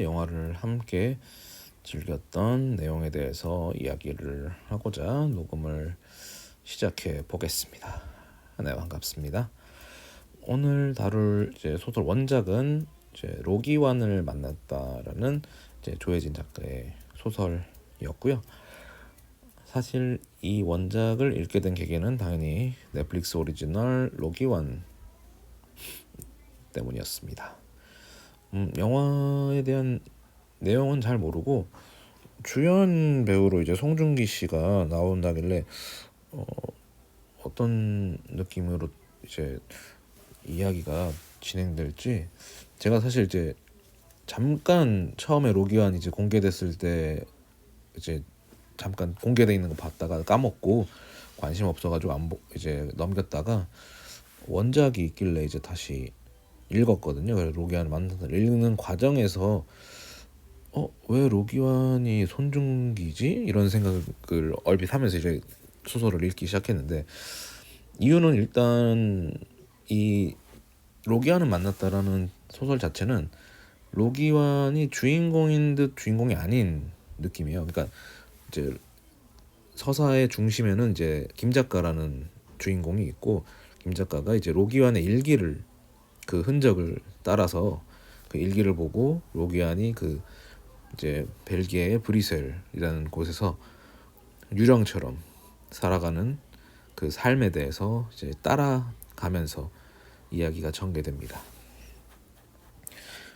영화를 함께 즐겼던 내용에 대해서 이야기를 하고자 녹음을 시작해 보겠습니다. 네, 반갑습니다. 오늘 다룰 소설 원작은 로기완을 만났다라는 조혜진 작가의 소설이었고요. 사실 이 원작을 읽게 된 계기는 당연히 넷플릭스 오리지널 로기완 때문이었습니다. 영화에 대한 내용은 잘 모르고 주연 배우로 송중기 씨가 나온다길래 어떤 느낌으로 이야기가 진행될지, 제가 사실 잠깐 처음에 로기완 공개됐을 때 잠깐 공개돼 있는 거 봤다가 까먹고 관심 없어가지고 넘겼다가 원작이 있길래 다시 읽었거든요. 그래서 로기완을 만나서 읽는 과정에서 왜 로기완이 손중기지? 이런 생각을 얼핏 하면서 소설을 읽기 시작했는데, 이유는 일단 이 로기완을 만났다라는 소설 자체는 로기완이 주인공인 듯 주인공이 아닌 느낌이에요. 그러니까 서사의 중심에는 김 작가라는 주인공이 있고, 김 작가가 로기완의 일기를, 그 흔적을 따라서 그 일기를 보고 로기완이 벨기에의 브뤼셀이라는 곳에서 유령처럼 살아가는 그 삶에 대해서 따라가면서 이야기가 전개됩니다.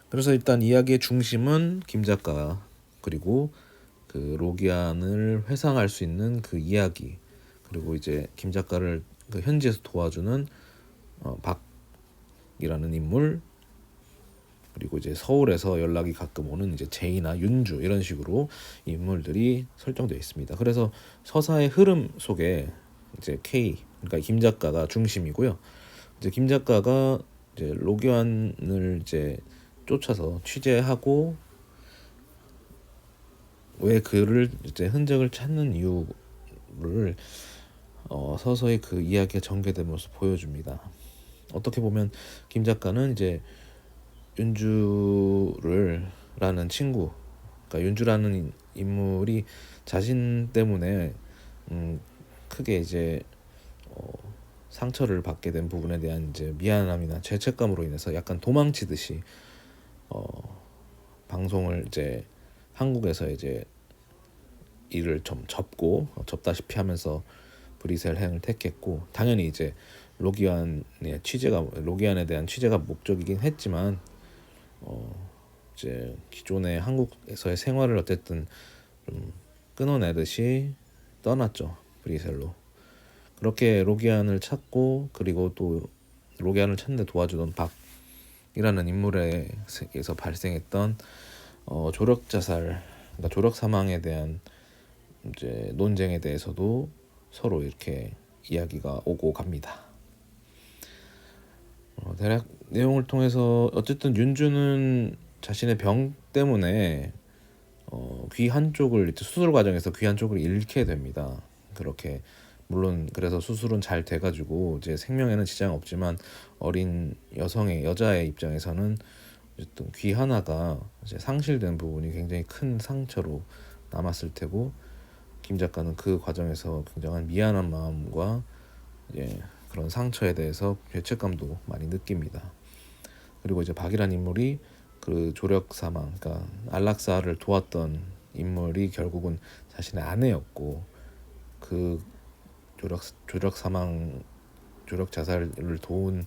그래서 일단 이야기의 중심은 김 작가, 그리고 그 로기완을 회상할 수 있는 그 이야기, 그리고 김 작가를 그 현지에서 도와주는 박이라는 인물, 그리고 서울에서 연락이 가끔 오는 제이나 윤주, 이런 식으로 인물들이 설정되어 있습니다. 그래서 서사의 흐름 속에 K, 그러니까 김 작가가 중심이고요. 김 작가가 로기완을 쫓아서 취재하고 왜 그를 흔적을 찾는 이유를 서서히 그 이야기가 전개되면서 보여줍니다. 어떻게 보면 김 작가는 윤주라는 친구, 그러니까 윤주라는 인물이 자신 때문에 크게 상처를 받게 된 부분에 대한 미안함이나 죄책감으로 인해서 약간 도망치듯이 방송을 한국에서 일을 좀 접다시피 하면서 브뤼셀 행을 택했고, 당연히 로기완에 대한 취재가 목적이긴 했지만 기존의 한국에서의 생활을 어쨌든 좀 끊어내듯이 떠났죠, 브뤼셀로. 그렇게 로기완을 찾고, 그리고 또 로기완을 찾는 데 도와주던 박이라는 인물에서 발생했던 조력 자살, 그러니까 조력 사망에 대한 논쟁에 대해서도 서로 이렇게 이야기가 오고 갑니다. 대략 내용을 통해서 어쨌든 윤주는 자신의 병 때문에 귀 한쪽을 수술 과정에서 귀 한쪽을 잃게 됩니다. 그렇게, 물론 그래서 수술은 잘 돼가지고 생명에는 지장 없지만 어린 여자의 입장에서는 어쨌든 귀 하나가 상실된 부분이 굉장히 큰 상처로 남았을 테고, 김 작가는 그 과정에서 굉장한 미안한 마음과 그런 상처에 대해서 죄책감도 많이 느낍니다. 그리고 박이란 인물이 그 조력 사망, 그러니까 안락사를 도왔던 인물이 결국은 자신의 아내였고, 그 조력 자살을 도운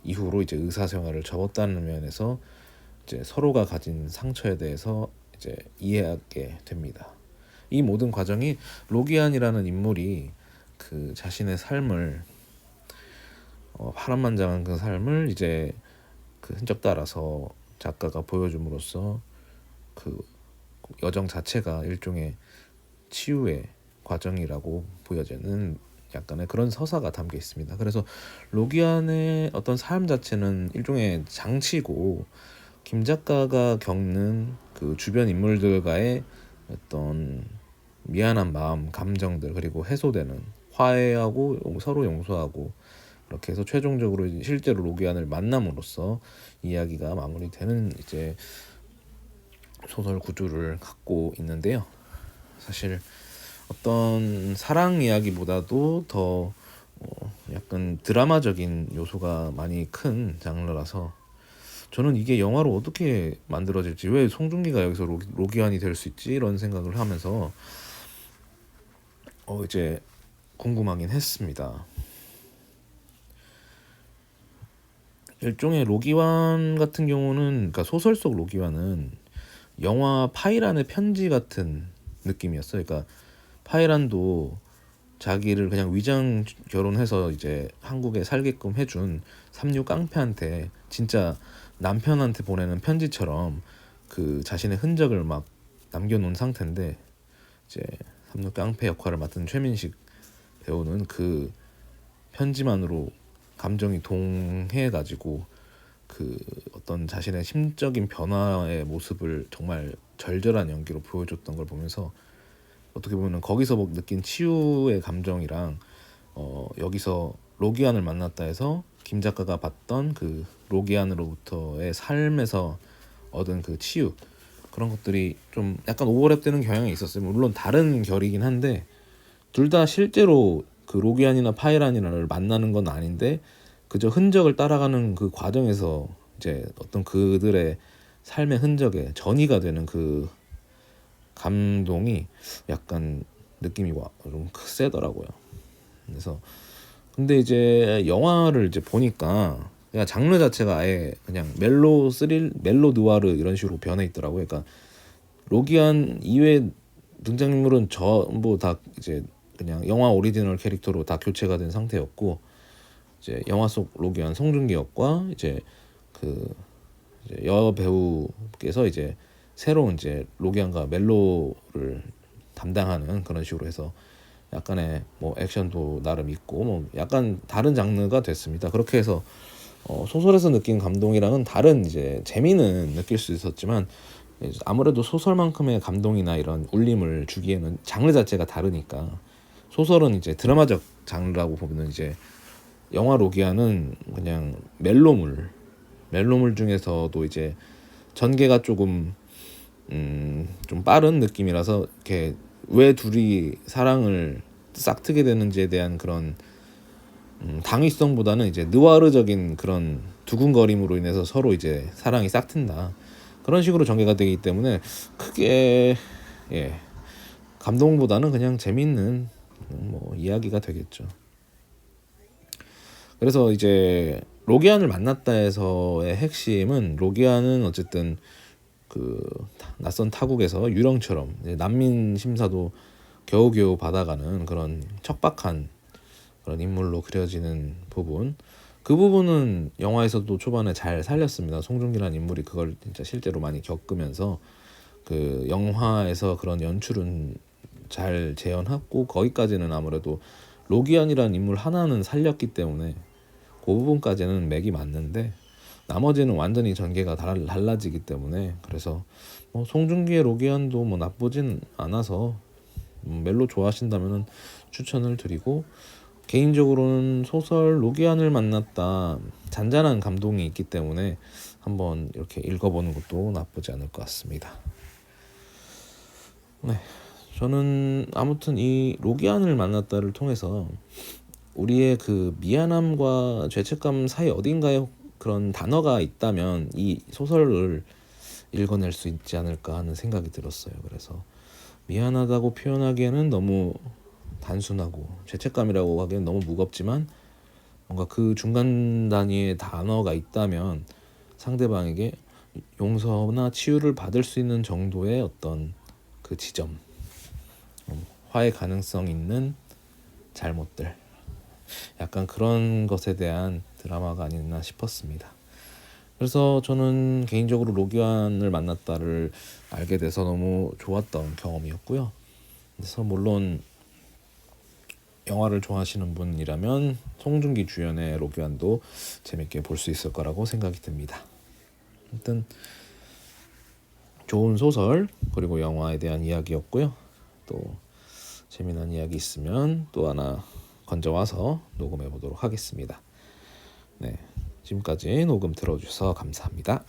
이후로 의사 생활을 접었다는 면에서 서로가 가진 상처에 대해서 이해하게 됩니다. 이 모든 과정이 로기완이라는 인물이 그 자신의 삶을 파란만장한 그 삶을 그 흔적 따라서 작가가 보여줌으로써 그 여정 자체가 일종의 치유의 과정이라고 보여지는 약간의 그런 서사가 담겨 있습니다. 그래서 로기완의 어떤 삶 자체는 일종의 장치고, 김 작가가 겪는 그 주변 인물들과의 어떤 미안한 마음, 감정들, 그리고 해소되는, 화해하고 서로 용서하고, 그렇게 해서 최종적으로 실제로 로기완을 만남으로써 이야기가 마무리되는 소설 구조를 갖고 있는데요. 사실 어떤 사랑 이야기보다도 더 약간 드라마적인 요소가 많이 큰 장르라서 저는 이게 영화로 어떻게 만들어질지, 왜 송중기가 여기서 로기안이 될 수 있지, 이런 생각을 하면서 이제 궁금하긴 했습니다. 일종의 로기환 같은 경우는, 그러니까 소설 속 로기환은 영화 파이란의 편지 같은 느낌이었어요. 그러니까 파이란도 자기를 그냥 위장 결혼해서 이제 한국에 살게끔 해준 삼류 깡패한테 진짜 남편한테 보내는 편지처럼 그 자신의 흔적을 막 남겨놓은 상태인데, 이제 삼류 깡패 역할을 맡은 최민식 배우는 그 편지만으로 감정이 동해가지고 그 어떤 자신의 심적인 변화의 모습을 정말 절절한 연기로 보여줬던 걸 보면서, 어떻게 보면 거기서 느낀 치유의 감정이랑 여기서 로기안을 만났다 해서 김 작가가 봤던 그 로기안으로부터의 삶에서 얻은 그 치유, 그런 것들이 좀 약간 오버랩되는 경향이 있었어요. 물론 다른 결이긴 한데 둘 다 실제로 그 로기안이나 파이란이나를 만나는 건 아닌데 그저 흔적을 따라가는 그 과정에서 이제 어떤 그들의 삶의 흔적에 전이가 되는 그 감동이 약간 느낌이 좀 세더라고요. 그래서 근데 이제 영화를 이제 보니까 그냥 장르 자체가 아예 그냥 멜로 스릴, 멜로 느와르 이런 식으로 변해 있더라고요. 그러니까 로기안 이외 등장인물은 전부 다 이제 그냥 영화 오리지널 캐릭터로 다 교체가 된 상태였고, 이제 영화 속 로기안 송중기 역과 이제 그 이제 여배우께서 이제 새로운 이제 로기안과 멜로를 담당하는 그런 식으로 해서 약간의 뭐 액션도 나름 있고 뭐 약간 다른 장르가 됐습니다. 그렇게 해서 소설에서 느낀 감동이랑은 다른 이제 재미는 느낄 수 있었지만, 아무래도 소설만큼의 감동이나 이런 울림을 주기에는 장르 자체가 다르니까, 소설은 이제 드라마적 장르라고 보면 이제 영화 로기아는 그냥 멜로물 중에서도 이제 전개가 조금 좀 빠른 느낌이라서 이렇게 왜 둘이 사랑을 싹트게 되는지에 대한 그런 당위성보다는 이제 느와르적인 그런 두근거림으로 인해서 서로 이제 사랑이 싹튼다, 그런 식으로 전개가 되기 때문에 크게 감동보다는 그냥 재밌는 뭐 이야기가 되겠죠. 그래서 이제 로기안을 만났다에서의 핵심은, 로기안은 어쨌든 그 낯선 타국에서 유령처럼 난민 심사도 겨우겨우 받아가는 그런 척박한 그런 인물로 그려지는 부분, 그 부분은 영화에서도 초반에 잘 살렸습니다. 송중기라는 인물이 그걸 진짜 실제로 많이 겪으면서 그 영화에서 그런 연출은 잘 재현했고, 거기까지는 아무래도 로기안이라는 인물 하나는 살렸기 때문에 그 부분까지는 맥이 맞는데, 나머지는 완전히 전개가 달라지기 때문에, 그래서 뭐 송중기의 로기안도 뭐 나쁘진 않아서 멜로 좋아하신다면 추천을 드리고, 개인적으로는 소설 로기안을 만났다 잔잔한 감동이 있기 때문에 한번 이렇게 읽어보는 것도 나쁘지 않을 것 같습니다. 네, 저는 아무튼 이 로기안을 만났다를 통해서 우리의 그 미안함과 죄책감 사이 어딘가에 그런 단어가 있다면 이 소설을 읽어낼 수 있지 않을까 하는 생각이 들었어요. 그래서 미안하다고 표현하기에는 너무 단순하고, 죄책감이라고 하기엔 너무 무겁지만, 뭔가 그 중간 단위의 단어가 있다면 상대방에게 용서나 치유를 받을 수 있는 정도의 어떤 그 지점, 화해 가능성 있는 잘못들, 약간 그런 것에 대한 드라마가 아니었나 싶었습니다. 그래서 저는 개인적으로 로기안을 만났다를 알게 돼서 너무 좋았던 경험이었고요. 그래서 물론 영화를 좋아하시는 분이라면 송중기 주연의 로기안도 재밌게 볼 수 있을 거라고 생각이 듭니다. 아무튼 좋은 소설 그리고 영화에 대한 이야기였고요. 또 재미난 이야기 있으면 또 하나 건져와서 녹음해 보도록 하겠습니다. 네, 지금까지 녹음 들어주셔서 감사합니다.